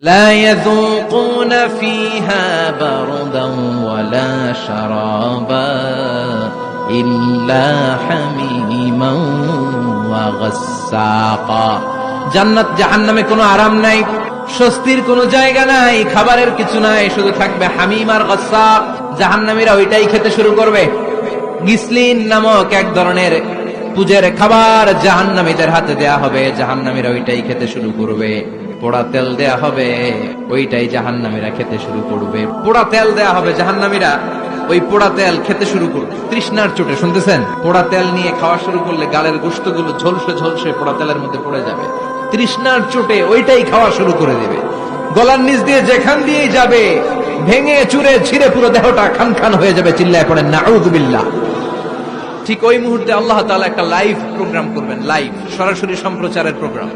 لا يذوقون فيها بردا ولا شرابا إلا حميما وغساقا। জান্নাত জাহান্নামে কোনো আরাম নাই, স্বস্তির কোনো জায়গা নাই, খাবারের কিছু নাই, শুধু থাকবে হামিম আর গাসসাক। জাহান্নামীরা ওইটাই খেতে শুরু করবে। গিসলিন নামক এক ধরনের পূজের খাবার জাহান্নামীদের হাতে দেয়া হবে, জাহান্নামীরা ওইটাই খেতে শুরু করবে। পোড়া তেল দেয়া হবে, ওইটাই জাহান্নামীরা খেতে শুরু করবে। পোড়া তেল দেয়া হবে, জাহান্নামীরা ওই পোড়া তেল খেতে শুরু করবে তৃষ্ণার চোটে। শুনতেছেন? পোড়া তেল নিয়ে খাওয়া শুরু করলে গালের গোশতগুলো ঝলসে ঝলসে পোড়া তেলের মধ্যে পড়ে যাবে। তৃষ্ণার চোটে ওইটাই খাওয়া শুরু করে দেবে। গলার নিচ দিয়ে যেখান দিয়েই যাবে ভেঙে চুরে ছিঁড়ে পুরো দেহটা খান খান হয়ে যাবে। চিল্লায় পড়েন নাউযুবিল্লাহ। ঠিক ওই মুহূর্তে আল্লাহ তাআলা একটা লাইভ প্রোগ্রাম করবেন, লাইভ সরাসরি সম্প্রচারের প্রোগ্রাম।